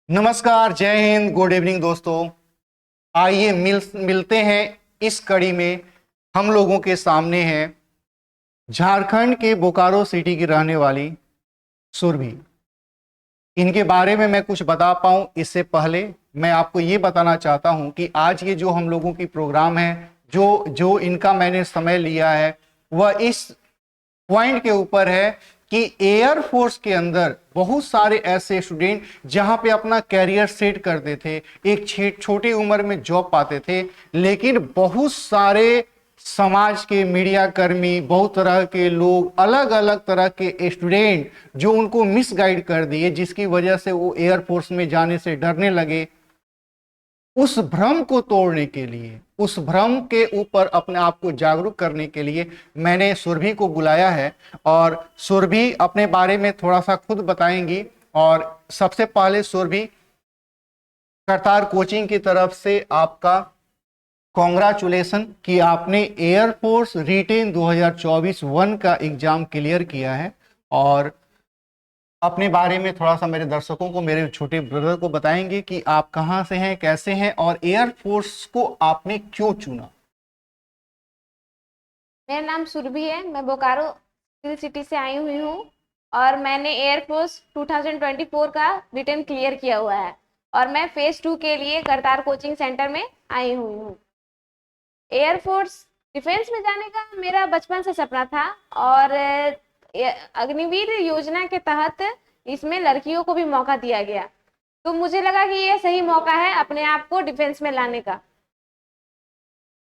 नमस्कार, जय Hind, good evening दोस्तों। आइए मिलते हैं इस कड़ी में। हम लोगों के सामने है झारखंड के बोकारो सिटी की रहने वाली सुरभि। इनके बारे में मैं कुछ बता पाऊं इससे पहले मैं आपको ये बताना चाहता हूं कि आज ये जो हम लोगों की प्रोग्राम है, जो जो इनका मैंने समय लिया है, वह इस पॉइंट के ऊपर है कि एयर फोर्स के अंदर बहुत सारे ऐसे स्टूडेंट जहां पे अपना कैरियर सेट करते थे, एक छोटी उम्र में जॉब पाते थे, लेकिन बहुत सारे समाज के मीडिया कर्मी, बहुत तरह के लोग, अलग अलग तरह के स्टूडेंट जो उनको मिसगाइड कर दिए, जिसकी वजह से वो एयरफोर्स में जाने से डरने लगे। उस भ्रम को तोड़ने के लिए, उस भ्रम के ऊपर अपने आप को जागरूक करने के लिए मैंने सुरभि को बुलाया है और सुरभि अपने बारे में थोड़ा सा खुद बताएंगी। और सबसे पहले सुरभि, करतार कोचिंग की तरफ से आपका कॉन्ग्रेचुलेसन कि आपने एयरफोर्स रिटेन 2024 1 का एग्जाम क्लियर किया है। और अपने बारे में थोड़ा सा मेरे दर्शकों को, मेरे छोटे ब्रदर को बताएंगे कि आप कहां से हैं, कैसे हैं और एयरफोर्स को आपने क्यों चुना। मेरा नाम सुरभि है। मैं बोकारो सिटी से आई हुई हूँ और मैंने एयरफोर्स 2024 का रिटर्न क्लियर किया हुआ है और मैं फेज 2 के लिए करतार कोचिंग सेंटर में आई हुई हूँ। एयरफोर्स डिफेंस में जाने का मेरा बचपन से सपना था और अग्निवीर योजना के तहत इसमें लड़कियों को भी मौका दिया गया, तो मुझे लगा कि ये सही मौका है अपने आप को डिफेंस में लाने का।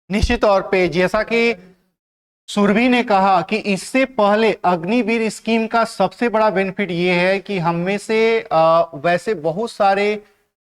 निश्चित तौर पे जैसा कि सुरभि ने कहा कि इससे पहले अग्निवीर स्कीम का सबसे बड़ा बेनिफिट ये है कि हम में से वैसे बहुत सारे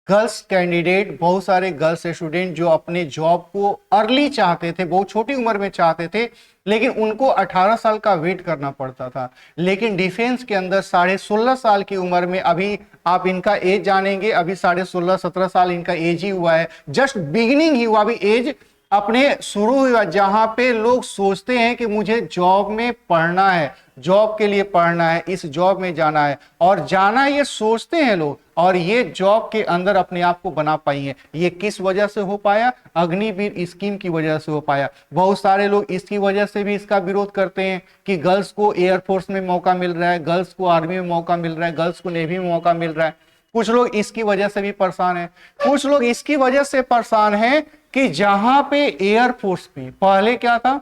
गर्ल्स कैंडिडेट, बहुत सारे गर्ल्स स्टूडेंट जो अपने जॉब को अर्ली चाहते थे, बहुत छोटी उम्र में चाहते थे, लेकिन उनको 18 साल का वेट करना पड़ता था। लेकिन डिफेंस के अंदर 16.5 साल की उम्र में, अभी आप इनका एज जानेंगे, अभी 16.5-17 साल इनका एज ही हुआ है, जस्ट बिगिनिंग ही हुआ, अभी एज अपने शुरू हुआ, जहां पे लोग सोचते हैं कि मुझे जॉब में पढ़ना है, जॉब के लिए पढ़ना है, इस जॉब में जाना है और जाना, ये सोचते हैं लोग, और ये जॉब के अंदर अपने आप को बना पाई है। ये किस वजह से हो पाया? अग्निवीर स्कीम की वजह से हो पाया। बहुत सारे लोग इसकी वजह से भी इसका विरोध करते हैं कि गर्ल्स को एयरफोर्स में मौका मिल रहा है, गर्ल्स को आर्मी में मौका मिल रहा है, गर्ल्स को नेवी में मौका मिल रहा है। कुछ लोग इसकी वजह से भी परेशान है, कुछ लोग इसकी वजह से परेशान है कि जहां पे एयरफोर्स पे पहले क्या था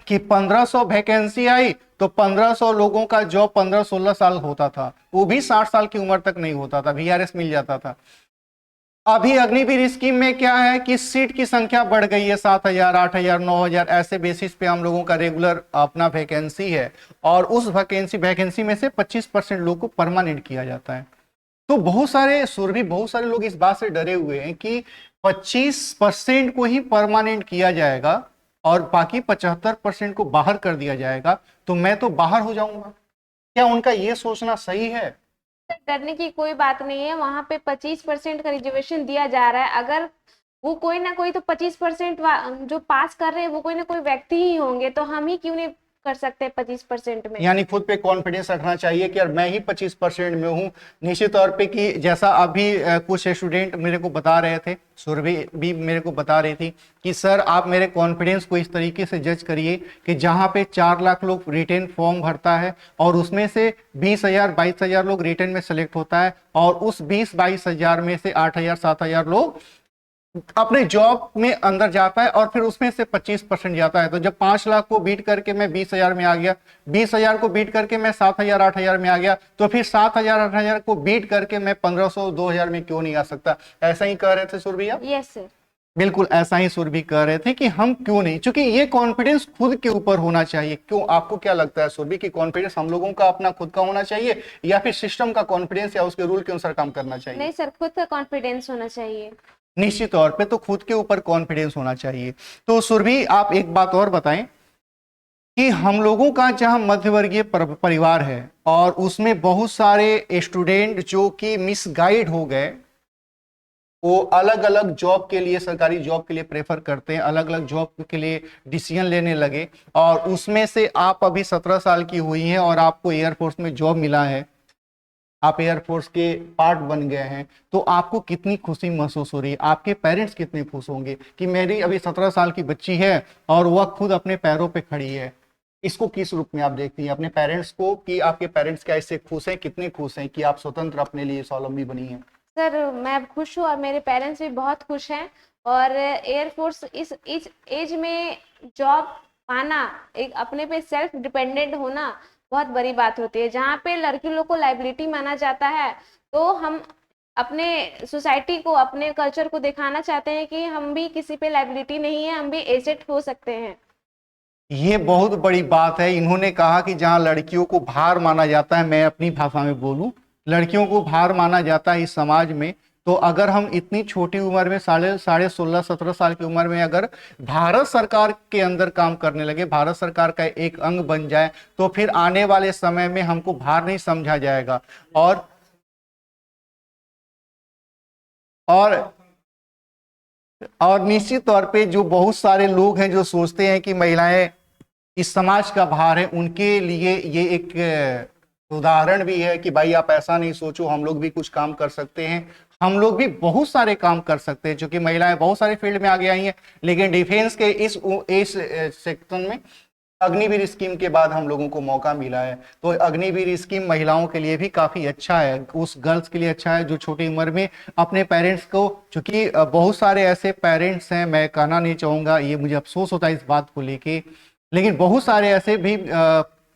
कि 1500 वैकेंसी आई तो 1500 लोगों का जॉब 15-16 साल होता था, वो भी 60 साल की उम्र तक नहीं होता था, वीआरएस मिल जाता था। अभी अग्निवीर स्कीम में क्या है कि सीट की संख्या बढ़ गई है, 7,000, 8,000, 9,000 ऐसे बेसिस पे हम लोगों का रेगुलर अपना वैकेंसी है और उस वैकेंसी में से 25% लोग को परमानेंट किया जाता है। तो बहुत सारे सुरभि, बहुत सारे लोग इस बात से डरे हुए हैं कि 25% को ही परमानेंट किया जाएगा और बाकी 75% को बाहर कर दिया जाएगा, तो मैं तो बाहर हो जाऊंगा। क्या उनका यह सोचना सही है? डरने की कोई बात नहीं है। वहां पे 25% का रिजर्वेशन दिया जा रहा है। अगर वो कोई ना कोई तो 25% जो पास कर रहे हैं वो कोई ना कोई व्यक्ति ही होंगे, तो हम ही क्यों नहीं कर सकते 25% में? यानी खुद पे कॉन्फिडेंस रखना चाहिए कि यार मैं ही 25% में हूं। निश्चित तौर पे कि जैसा अभी कुछ स्टूडेंट मेरे को बता रहे थे, सुरभि भी मेरे को बता रही थी कि सर आप मेरे कॉन्फिडेंस को इस तरीके से जज करिए कि जहां पे 4 लाख लोग रिटेन फॉर्म भरता है और उसमें से 20,000 22,000 लोग रिटेन में सेलेक्ट होता है और उस 20-22 हजार में से 8,000 7,000 लोग अपने जॉब में अंदर जाता है और फिर उसमें से 25% जाता है। तो जब 5 लाख को बीट करके मैं 20,000 में आ गया, 20,000 को बीट करके मैं 7,000 8,000 में आ गया, तो फिर 7,000 8,000 को बीट करके मैं 1,500 2,000 में क्यों नहीं आ सकता? ऐसा ही कह रहे थे सुरभि आप? Yes sir. बिल्कुल ऐसा ही सुरभि कह रहे थे कि हम क्यों नहीं, क्योंकि ये कॉन्फिडेंस खुद के ऊपर होना चाहिए। क्यों, आपको क्या लगता है सुरभि की कॉन्फिडेंस हम लोगों का अपना खुद का होना चाहिए या फिर सिस्टम का कॉन्फिडेंस या उसके रूल के अनुसार काम करना चाहिए? नहीं सर, खुद का कॉन्फिडेंस होना चाहिए। निश्चित तौर पे तो खुद के ऊपर कॉन्फिडेंस होना चाहिए। तो सुरभि आप एक बात और बताएं कि हम लोगों का जहां मध्यवर्गीय परिवार है और उसमें बहुत सारे स्टूडेंट जो कि मिसगाइड हो गए, वो अलग अलग जॉब के लिए, सरकारी जॉब के लिए प्रेफर करते हैं, अलग अलग जॉब के लिए डिसीजन लेने लगे और उसमें से आप अभी 17 साल की हुई हैं और आपको एयरफोर्स में जॉब मिला है। आप एयरफोर्स के पार्ट बन गए हैं, तो आपको कितनी खुशी महसूस हो रही है, आपके पेरेंट्स कितने खुश होंगे कि मेरी अभी 17 साल की बच्ची है और वह खुद अपने पैरों पे खड़ी है। इसको किस रूप में आप देखती हैं अपने पेरेंट्स को, कि आपके पेरेंट्स क्या इससे खुश हैं, कितने खुश हैं कि आप स्वतंत्र अपने लिए स्वावलंबी बनी हैं? सर मैं खुश हूँ और मेरे पेरेंट्स भी बहुत खुश हैं। और एयरफोर्स इस एज में जॉब पाना, एक अपने पे सेल्फ डिपेंडेंट होना बहुत बड़ी बात होती है। जहाँ पे लड़की लोग को लाइबिलिटी माना जाता है, तो हम अपने सोसाइटी को, अपने कल्चर को दिखाना चाहते हैं कि हम भी किसी पे लाइबिलिटी नहीं है, हम भी एसेट हो सकते हैं। ये बहुत बड़ी बात है। इन्होंने कहा कि जहां लड़कियों को भार माना जाता है, मैं अपनी भाषा में बोलूं, लड़कियों को भार माना जाता है इस समाज में, तो अगर हम इतनी छोटी उम्र में साढ़े 16-17 साल की उम्र में अगर भारत सरकार के अंदर काम करने लगे, भारत सरकार का एक अंग बन जाए, तो फिर आने वाले समय में हमको भार नहीं समझा जाएगा। और और निश्चित तौर पे जो बहुत सारे लोग हैं जो सोचते हैं कि महिलाएं इस समाज का भार है, उनके लिए ये एक उदाहरण भी है कि भाई आप ऐसा नहीं सोचो, हम लोग भी कुछ काम कर सकते हैं, हम लोग भी बहुत सारे काम कर सकते हैं, क्योंकि महिलाएं बहुत सारे फील्ड में आगे आई हैं। लेकिन डिफेंस के इस सेक्शन में अग्निवीर स्कीम के बाद हम लोगों को मौका मिला है, तो अग्निवीर स्कीम महिलाओं के लिए भी काफी अच्छा है, उस गर्ल्स के लिए अच्छा है जो छोटी उम्र में अपने पेरेंट्स को, चूंकि बहुत सारे ऐसे पेरेंट्स हैं, मैं कहना नहीं चाहूंगा, ये मुझे अफसोस होता है इस बात को लेके, लेकिन बहुत सारे ऐसे भी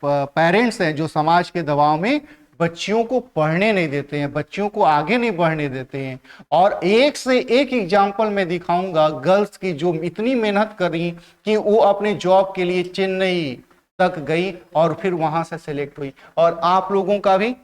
पेरेंट्स हैं जो समाज के दबाव में बच्चियों को पढ़ने नहीं देते हैं, बच्चियों को आगे नहीं बढ़ने देते हैं। और एक से एक एग्जाम्पल मैं दिखाऊंगा गर्ल्स की जो इतनी मेहनत कर रही कि वो अपने जॉब के लिए चेन्नई तक गई और फिर वहां से सिलेक्ट हुई। और आप लोगों का भी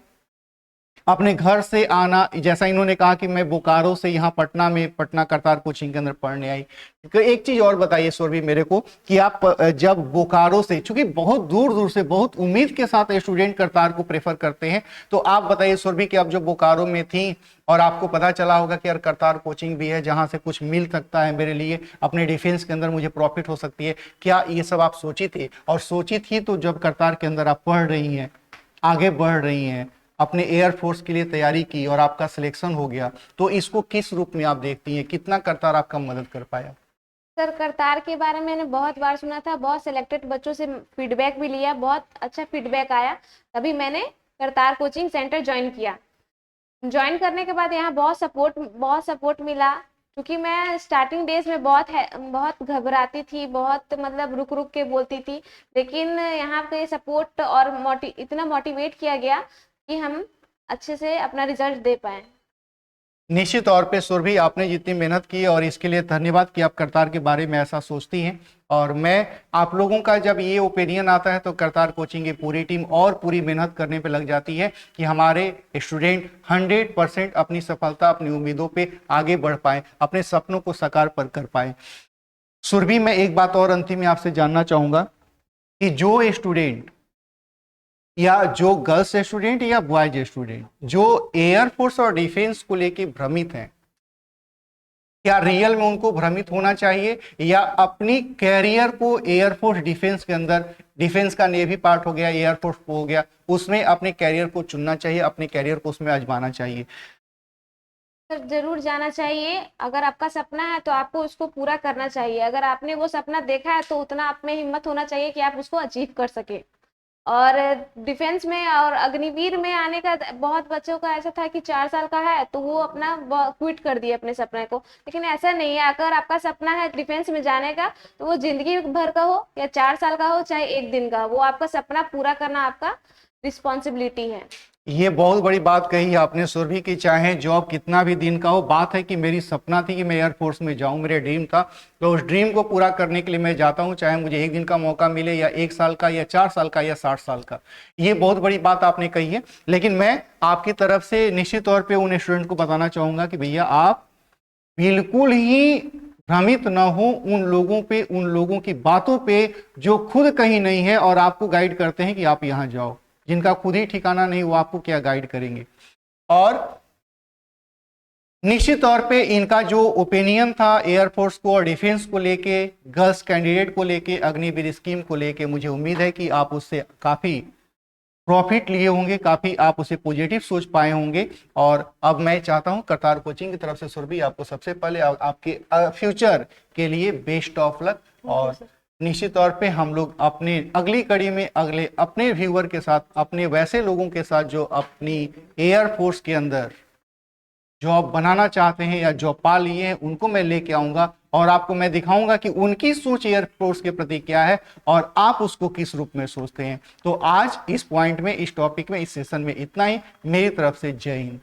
अपने घर से आना, जैसा इन्होंने कहा कि मैं बोकारो से यहाँ पटना में, पटना करतार कोचिंग के अंदर पढ़ने आई। तो एक चीज और बताइए सुरभि मेरे को कि आप जब बोकारो से, चूंकि बहुत दूर दूर से बहुत उम्मीद के साथ स्टूडेंट करतार को प्रेफर करते हैं, तो आप बताइए सुरभि कि आप जब बोकारो में थी और आपको पता चला होगा कि यार करतार कोचिंग भी है जहां से कुछ मिल सकता है मेरे लिए, अपने डिफेंस के अंदर मुझे प्रॉफिट हो सकती है, क्या ये सब आप सोची थी? और सोची थी तो जब करतार के अंदर आप पढ़ रही हैं, आगे बढ़ रही हैं, अपने एयरफोर्स के लिए तैयारी की और आपका सिलेक्शन हो गया, तो इसको किस रूप में आप देखती हैं? कितना करतार आपका मदद कर पाया? सर करतार के बारे में मैंने बहुत बार सुना था, बहुत सिलेक्टेड बच्चों से फीडबैक भी लिया, बहुत अच्छा फीडबैक आया, तभी मैंने करतार कोचिंग सेंटर ज्वाइन किया। ज्वाइन करने के बाद यहाँ बहुत सपोर्ट मिला, क्योंकि मैं स्टार्टिंग डेज में बहुत घबराती थी, बहुत मतलब रुक रुक के बोलती थी, लेकिन यहाँ पे सपोर्ट और इतना मोटिवेट किया गया कि हम अच्छे से अपना रिजल्ट दे पाए। निश्चित तौर पे सुरभि, आपने जितनी मेहनत की और इसके लिए धन्यवाद कि आप करतार के बारे में ऐसा सोचती हैं। और मैं आप लोगों का जब ये ओपिनियन आता है तो करतार कोचिंग की पूरी टीम और पूरी मेहनत करने पे लग जाती है कि हमारे स्टूडेंट 100% अपनी सफलता, अपनी उम्मीदों पे आगे बढ़ पाए, अपने सपनों को साकार कर पाए। सुरभि, मैं एक बात और अंतिम में आपसे जानना चाहूंगा कि जो स्टूडेंट या जो गर्ल्स स्टूडेंट या बॉयज स्टूडेंट जो एयरफोर्स और डिफेंस को लेके भ्रमित हैं, क्या रियल में उनको भ्रमित होना चाहिए या अपनी कैरियर को एयरफोर्स डिफेंस के अंदर, डिफेंस का नेवी पार्ट हो गया, एयरफोर्स हो गया, उसमें अपने कैरियर को चुनना चाहिए, अपने कैरियर को उसमें आजमाना चाहिए? सर जरूर जाना चाहिए। अगर आपका सपना है तो आपको उसको पूरा करना चाहिए। अगर आपने वो सपना देखा है तो उतना आप में हिम्मत होना चाहिए कि आप उसको अचीव कर सके। और डिफेंस में और अग्निवीर में आने का बहुत बच्चों का ऐसा था कि 4 साल का है तो वो अपना क्विट कर दिए अपने सपने को, लेकिन ऐसा नहीं है। अगर आपका सपना है डिफेंस में जाने का तो वो जिंदगी भर का हो या 4 साल का हो चाहे एक दिन का, वो आपका सपना पूरा करना आपका रिस्पॉन्सिबिलिटी है। ये बहुत बड़ी बात कही आपने सुरभि की, चाहे जॉब कितना भी दिन का हो, बात है कि मेरी सपना थी कि मैं एयरफोर्स में जाऊं, मेरे ड्रीम था, तो उस ड्रीम को पूरा करने के लिए मैं जाता हूं, चाहे मुझे एक दिन का मौका मिले या 1 साल का या 4 साल का या 60 साल का। ये बहुत बड़ी बात आपने कही है। लेकिन मैं आपकी तरफ से निश्चित तौर पर उन स्टूडेंट को बताना चाहूंगा कि भैया आप बिल्कुल ही भ्रमित ना हो उन लोगों पे, उन लोगों की बातों पे जो खुद कहीं नहीं है और आपको गाइड करते हैं कि आप यहां जाओ, जिनका खुद ही ठिकाना नहीं, वो आपको क्या गाइड करेंगे। और निश्चित तौर पे इनका जो ओपिनियन था एयरफोर्स को और डिफेंस को लेके, गर्ल्स कैंडिडेट को लेके, अग्निवीर स्कीम को लेके, मुझे उम्मीद है कि आप उससे काफी प्रॉफिट लिए होंगे, काफी आप उसे पॉजिटिव सोच पाए होंगे। और अब मैं चाहता हूं करतार कोचिंग की तरफ से सुरभि आपको सबसे पहले आपके फ्यूचर के लिए बेस्ट ऑफ लक। और निश्चित तौर पे हम लोग अपने अगली कड़ी में अगले अपने व्यूअर के साथ, अपने वैसे लोगों के साथ जो अपनी एयरफोर्स के अंदर जॉब बनाना चाहते हैं या जॉब पा लिए हैं, उनको मैं लेके आऊंगा और आपको मैं दिखाऊंगा कि उनकी सोच एयरफोर्स के प्रति क्या है और आप उसको किस रूप में सोचते हैं। तो आज इस पॉइंट में, इस टॉपिक में, इस सेशन में इतना ही। मेरी तरफ से जय हिंद।